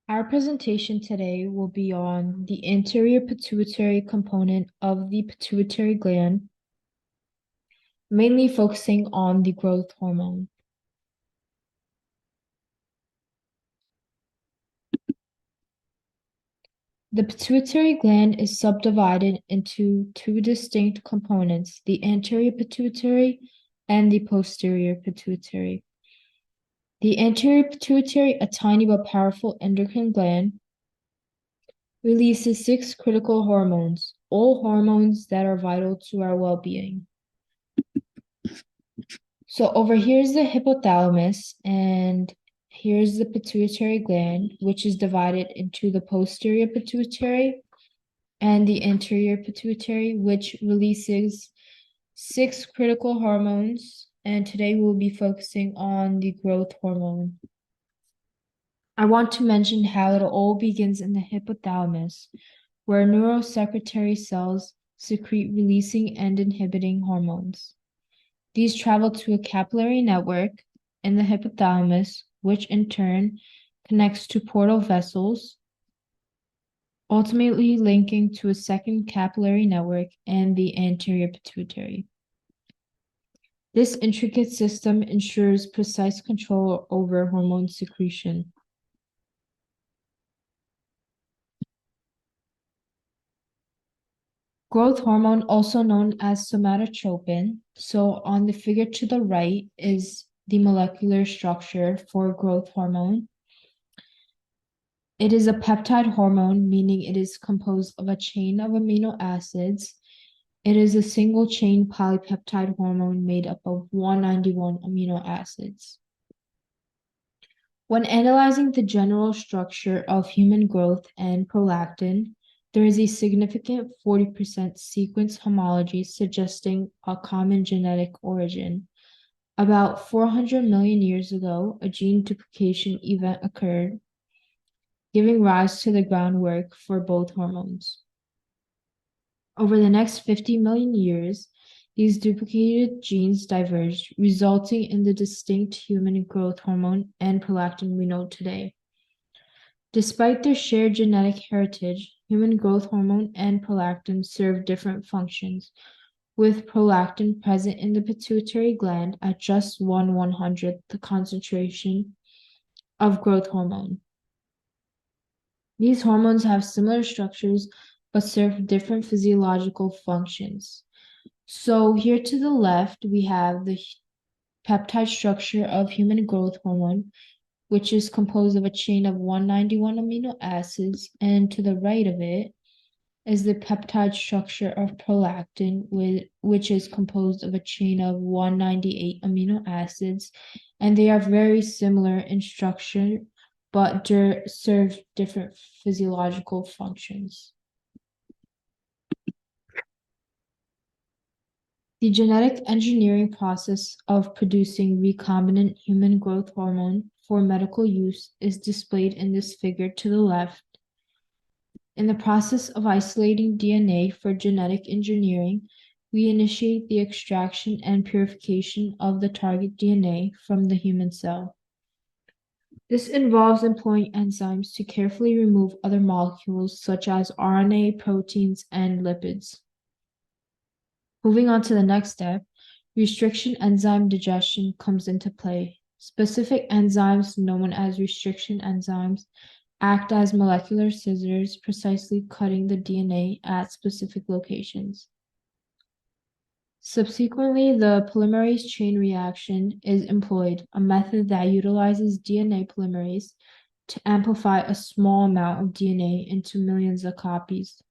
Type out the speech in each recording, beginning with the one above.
Our presentation today will be on the anterior pituitary component of the pituitary gland, mainly focusing on the growth hormone. The pituitary gland is subdivided into two distinct components, the anterior pituitary and the posterior pituitary. The anterior pituitary, a tiny but powerful endocrine gland, releases 6 critical hormones, all hormones that are vital to our well-being. So over here is the hypothalamus, and here's the pituitary gland, which is divided into the posterior pituitary and the anterior pituitary, which releases 6 critical hormones. And today we'll be focusing on the growth hormone. I want to mention how it all begins in the hypothalamus, where neurosecretory cells secrete releasing and inhibiting hormones. These travel to a capillary network in the hypothalamus, which in turn connects to portal vessels, ultimately linking to a second capillary network and the anterior pituitary. This intricate system ensures precise control over hormone secretion. Growth hormone, also known as somatotropin. So on the figure to the right is the molecular structure for growth hormone. It is a peptide hormone, meaning it is composed of a chain of amino acids. It is a single chain polypeptide hormone made up of 191 amino acids. When analyzing the general structure of human growth and prolactin, there is a significant 40% sequence homology suggesting a common genetic origin. About 400 million years ago, a gene duplication event occurred, giving rise to the groundwork for both hormones. Over the next 50 million years, these duplicated genes diverged, resulting in the distinct human growth hormone and prolactin we know today. Despite their shared genetic heritage, human growth hormone and prolactin serve different functions, with prolactin present in the pituitary gland at just 1/100th the concentration of growth hormone. These hormones have similar structures but serve different physiological functions. So here to the left, we have the peptide structure of human growth hormone, which is composed of a chain of 191 amino acids, and to the right of it is the peptide structure of prolactin, which is composed of a chain of 198 amino acids, and they are very similar in structure, but serve different physiological functions. The genetic engineering process of producing recombinant human growth hormone for medical use is displayed in this figure to the left. In the process of isolating DNA for genetic engineering, we initiate the extraction and purification of the target DNA from the human cell. This involves employing enzymes to carefully remove other molecules such as RNA, proteins, and lipids. Moving on to the next step, restriction enzyme digestion comes into play. Specific enzymes, known as restriction enzymes, act as molecular scissors, precisely cutting the DNA at specific locations. Subsequently, the polymerase chain reaction is employed, a method that utilizes DNA polymerase to amplify a small amount of DNA into millions of copies.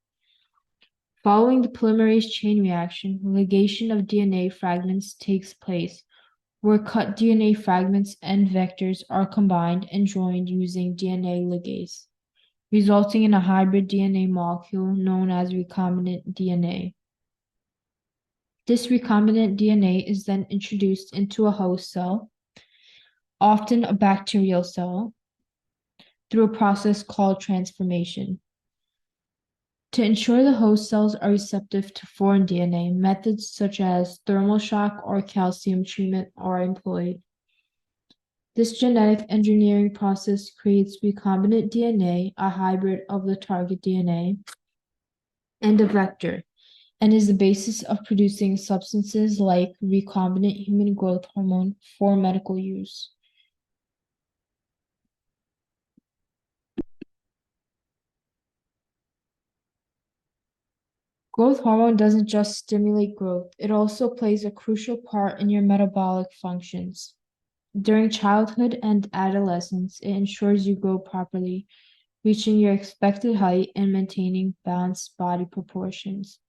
Following the polymerase chain reaction, ligation of DNA fragments takes place, where cut DNA fragments and vectors are combined and joined using DNA ligase, resulting in a hybrid DNA molecule known as recombinant DNA. This recombinant DNA is then introduced into a host cell, often a bacterial cell, through a process called transformation. To ensure the host cells are receptive to foreign DNA, methods such as thermal shock or calcium treatment are employed. This genetic engineering process creates recombinant DNA, a hybrid of the target DNA, and a vector, and is the basis of producing substances like recombinant human growth hormone for medical use. Growth hormone doesn't just stimulate growth, it also plays a crucial part in your metabolic functions. During childhood and adolescence, it ensures you grow properly, reaching your expected height and maintaining balanced body proportions.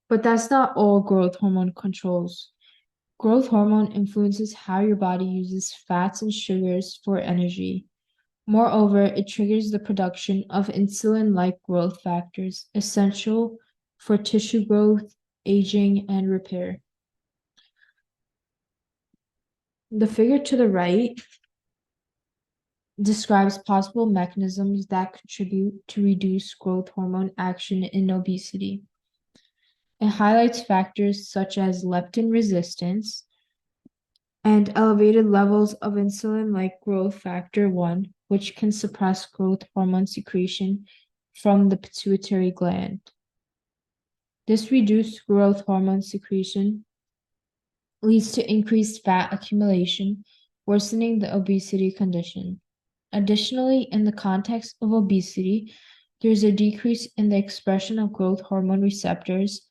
But that's not all growth hormone controls. Growth hormone influences how your body uses fats and sugars for energy. Moreover, it triggers the production of insulin-like growth factors essential for tissue growth, aging, and repair. The figure to the right describes possible mechanisms that contribute to reduce growth hormone action in obesity. It highlights factors such as leptin resistance and elevated levels of insulin like growth factor 1, which can suppress growth hormone secretion from the pituitary gland. This reduced growth hormone secretion leads to increased fat accumulation, worsening the obesity condition. Additionally, in the context of obesity, there's a decrease in the expression of growth hormone receptors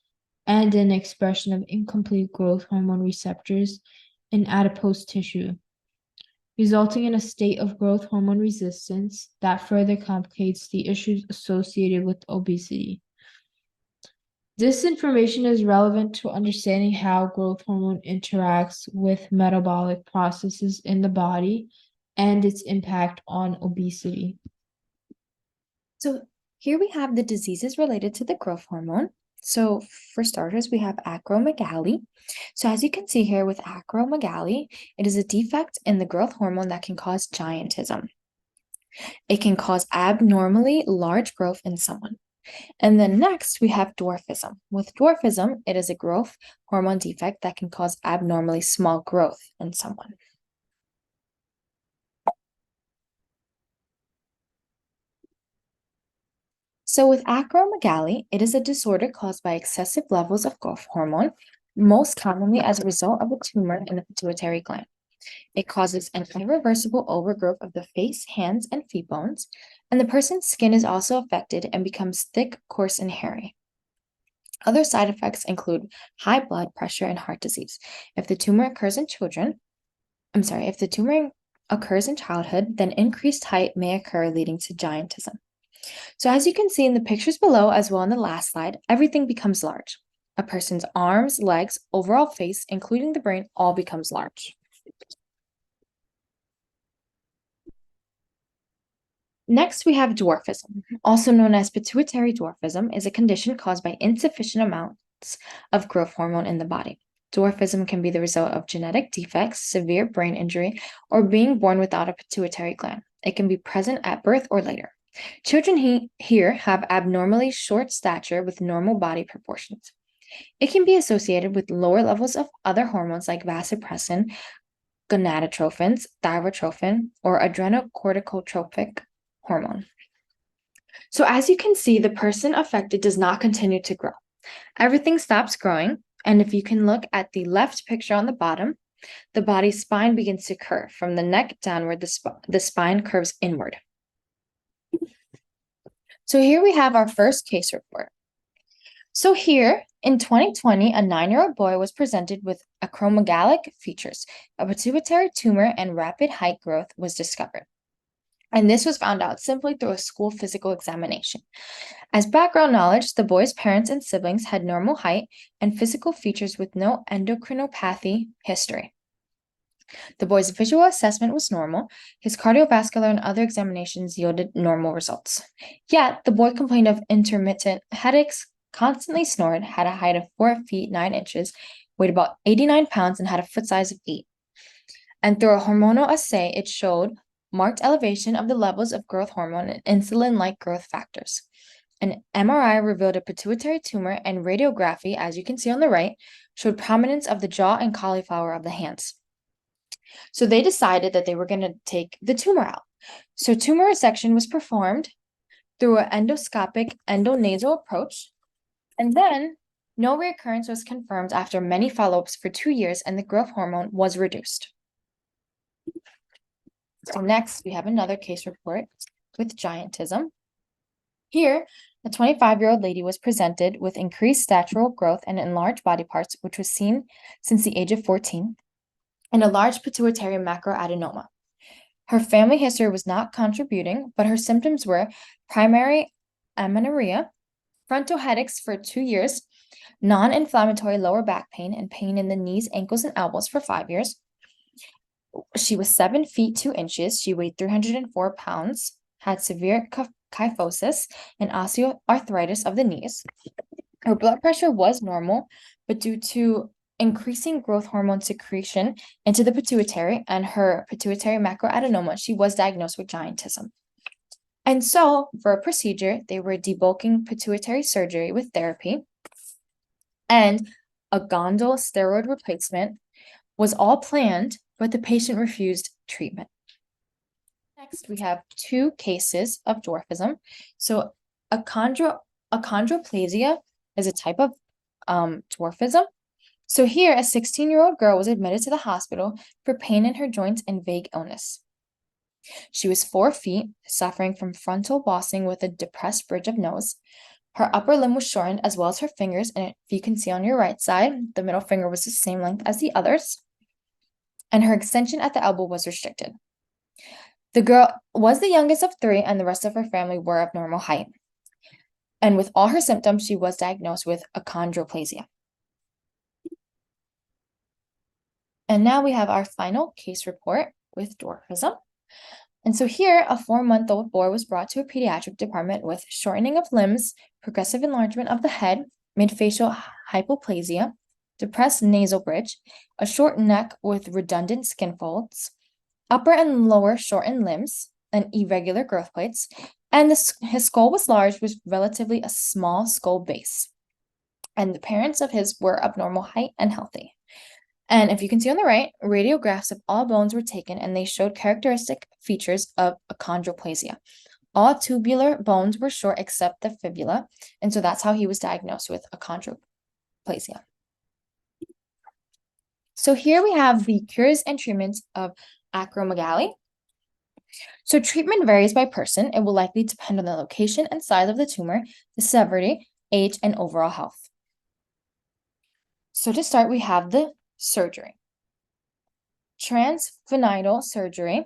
and an expression of incomplete growth hormone receptors in adipose tissue, resulting in a state of growth hormone resistance that further complicates the issues associated with obesity. This information is relevant to understanding how growth hormone interacts with metabolic processes in the body and its impact on obesity. So here we have the diseases related to the growth hormone. So for starters, we have acromegaly. So as you can see here with acromegaly, it is a defect in the growth hormone that can cause giantism. It can cause abnormally large growth in someone. And then next, we have dwarfism. With dwarfism, it is a growth hormone defect that can cause abnormally small growth in someone. So with acromegaly, it is a disorder caused by excessive levels of growth hormone, most commonly as a result of a tumor in the pituitary gland. It causes an irreversible overgrowth of the face, hands, and feet bones, and the person's skin is also affected and becomes thick, coarse, and hairy. Other side effects include high blood pressure and heart disease. If the tumor occurs in childhood, then increased height may occur, leading to giantism. So as you can see in the pictures below, as well on the last slide, everything becomes large. A person's arms, legs, overall face, including the brain, all becomes large. Next, we have dwarfism. Also known as pituitary dwarfism, is a condition caused by insufficient amounts of growth hormone in the body. Dwarfism can be the result of genetic defects, severe brain injury, or being born without a pituitary gland. It can be present at birth or later. Children here have abnormally short stature with normal body proportions. It can be associated with lower levels of other hormones like vasopressin, gonadotropins, thyrotropin, or adrenocorticotropic hormone. So as you can see, the person affected does not continue to grow. Everything stops growing, and if you can look at the left picture on the bottom, the body's spine begins to curve. From the neck downward, the spine curves inward. So here we have our first case report. So here, in 2020, a 9-year-old boy was presented with acromegalic features. A pituitary tumor and rapid height growth was discovered. And this was found out simply through a school physical examination. As background knowledge, the boy's parents and siblings had normal height and physical features with no endocrinopathy history. The boy's visual assessment was normal. His cardiovascular and other examinations yielded normal results. Yet, the boy complained of intermittent headaches, constantly snored, had a height of 4 feet 9 inches, weighed about 89 pounds, and had a foot size of 8. And through a hormonal assay, it showed marked elevation of the levels of growth hormone and insulin-like growth factors. An MRI revealed a pituitary tumor, and radiography, as you can see on the right, showed prominence of the jaw and cauliflower of the hands. So they decided that they were going to take the tumor out. So tumor resection was performed through an endoscopic endonasal approach, and then no reoccurrence was confirmed after many follow-ups for 2 years, and the growth hormone was reduced. So next, we have another case report with giantism. Here, a 25-year-old lady was presented with increased statural growth and enlarged body parts, which was seen since the age of 14, and a large pituitary macroadenoma. Her family history was not contributing, but her symptoms were primary amenorrhea, frontal headaches for 2 years, non-inflammatory lower back pain, and pain in the knees, ankles, and elbows for 5 years. She was 7 feet 2 inches. She weighed 304 pounds, had severe kyphosis and osteoarthritis of the knees. Her blood pressure was normal, but due to increasing growth hormone secretion into the pituitary and her pituitary macroadenoma, she was diagnosed with giantism. And so, for a procedure, they were debulking pituitary surgery with therapy, and a gondol steroid replacement was all planned, but the patient refused treatment. Next, we have 2 cases of dwarfism. So, achondroplasia is a type of dwarfism. So here, a 16-year-old girl was admitted to the hospital for pain in her joints and vague illness. She was 4 feet, suffering from frontal bossing with a depressed bridge of nose. Her upper limb was shortened as well as her fingers, and if you can see on your right side, the middle finger was the same length as the others, and her extension at the elbow was restricted. The girl was the youngest of 3, and the rest of her family were of normal height. And with all her symptoms, she was diagnosed with achondroplasia. And now we have our final case report with dwarfism. And so here, a 4-month-old boy was brought to a pediatric department with shortening of limbs, progressive enlargement of the head, midfacial hypoplasia, depressed nasal bridge, a short neck with redundant skin folds, upper and lower shortened limbs, and irregular growth plates, and his skull was large with relatively a small skull base. And the parents of his were of normal height and healthy. And if you can see on the right, radiographs of all bones were taken, and they showed characteristic features of achondroplasia. All tubular bones were short except the fibula, and so that's how he was diagnosed with achondroplasia. So here we have the cures and treatments of acromegaly. So treatment varies by person. It will likely depend on the location and size of the tumor, the severity, age, and overall health. So to start, we have the surgery. Transvaginal surgery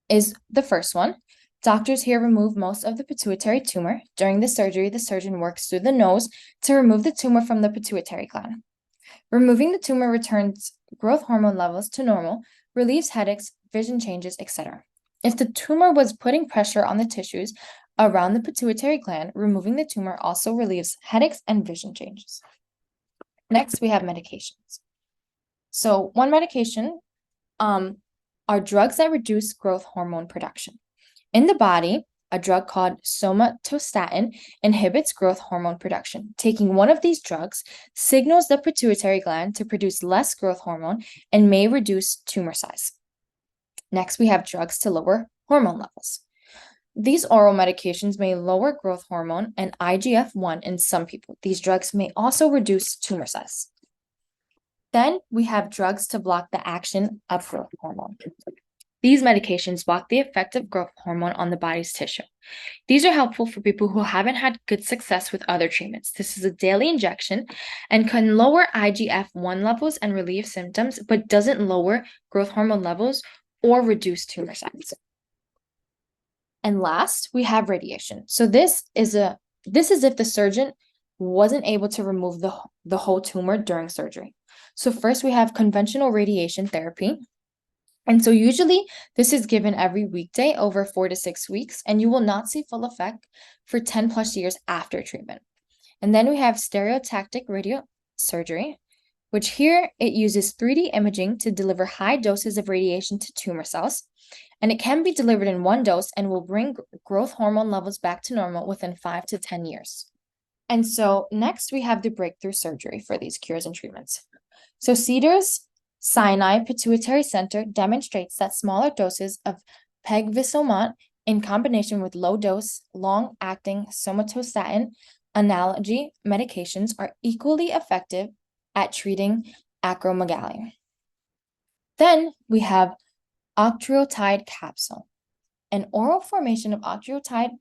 is the first one. Doctors here remove most of the pituitary tumor. During the surgery, the surgeon works through the nose to remove the tumor from the pituitary gland. Removing the tumor returns growth hormone levels to normal, relieves headaches, vision changes, etc. If the tumor was putting pressure on the tissues around the pituitary gland, removing the tumor also relieves headaches and vision changes. Next, we have medications. So one medication are drugs that reduce growth hormone production. In the body, a drug called somatostatin inhibits growth hormone production. Taking one of these drugs signals the pituitary gland to produce less growth hormone and may reduce tumor size. Next, we have drugs to lower hormone levels. These oral medications may lower growth hormone and IGF-1 in some people. These drugs may also reduce tumor size. Then we have drugs to block the action of growth hormone. These medications block the effect of growth hormone on the body's tissue. These are helpful for people who haven't had good success with other treatments. This is a daily injection and can lower IGF-1 levels and relieve symptoms, but doesn't lower growth hormone levels or reduce tumor size. And last, we have radiation. So this is if the surgeon wasn't able to remove the whole tumor during surgery. So first we have conventional radiation therapy. And so usually this is given every weekday over 4 to 6 weeks, and you will not see full effect for 10 plus years after treatment. And then we have stereotactic radiosurgery, which here it uses 3D imaging to deliver high doses of radiation to tumor cells. And it can be delivered in one dose and will bring growth hormone levels back to normal within 5 to 10 years. And so next we have the breakthrough surgery for these cures and treatments. So Cedars Sinai Pituitary Center demonstrates that smaller doses of pegvisomant in combination with low-dose, long-acting somatostatin analogy medications are equally effective at treating acromegaly. Then we have octreotide capsule, an oral formation of octreotide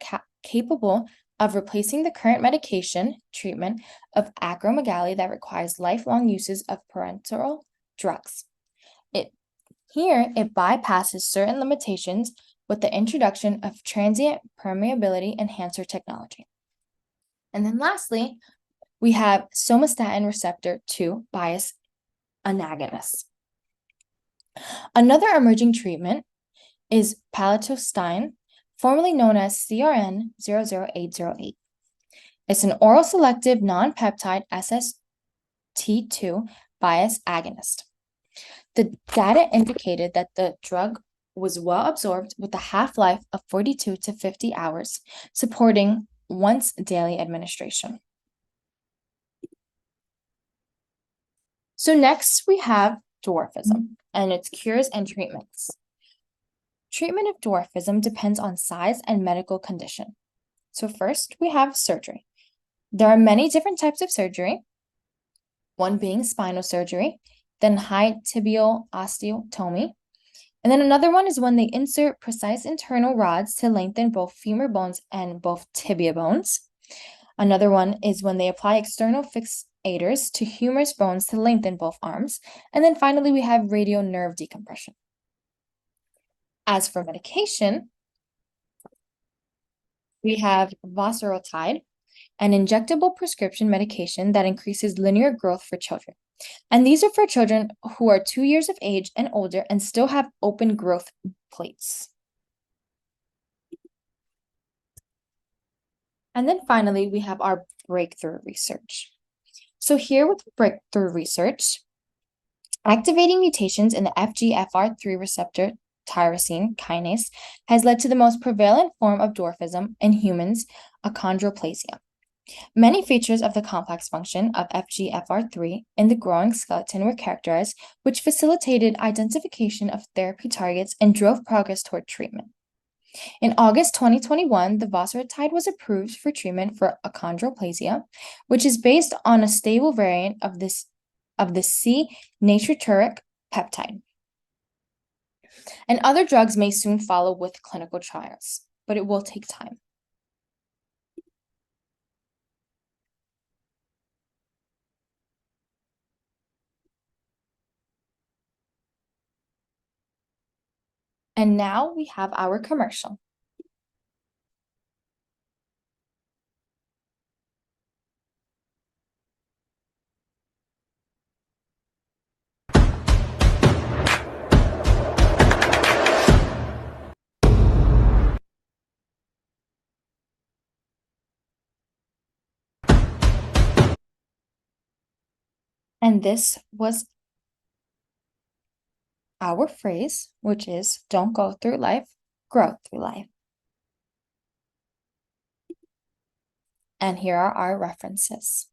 capable of replacing the current medication treatment of acromegaly that requires lifelong uses of parenteral drugs. It bypasses certain limitations with the introduction of transient permeability enhancer technology. And then lastly, we have somatostatin receptor 2 bias antagonist. Another emerging treatment is palatustin, formerly known as CRN00808. It's an oral selective non-peptide SST2 bias agonist. The data indicated that the drug was well absorbed with a half-life of 42 to 50 hours, supporting once daily administration. So next we have dwarfism and its cures and treatments. Treatment of dwarfism depends on size and medical condition. So first we have surgery. There are many different types of surgery, one being spinal surgery, then high tibial osteotomy, and then another one is when they insert precise internal rods to lengthen both femur bones and both tibia bones. Another one is when they apply external fixators to humerus bones to lengthen both arms. And then finally, we have radial nerve decompression. As for medication, we have vosoritide, an injectable prescription medication that increases linear growth for children. And these are for children who are 2 years of age and older and still have open growth plates. And then finally, we have our breakthrough research. So here with breakthrough research, activating mutations in the FGFR3 receptor tyrosine kinase has led to the most prevalent form of dwarfism in humans, achondroplasia. Many features of the complex function of FGFR3 in the growing skeleton were characterized, which facilitated identification of therapy targets and drove progress toward treatment. In August 2021, the vosoritide was approved for treatment for achondroplasia, which is based on a stable variant of the C natriuretic peptide. And other drugs may soon follow with clinical trials, but it will take time. And now we have our commercial. And this was our phrase, which is don't go through life, grow through life. And here are our references.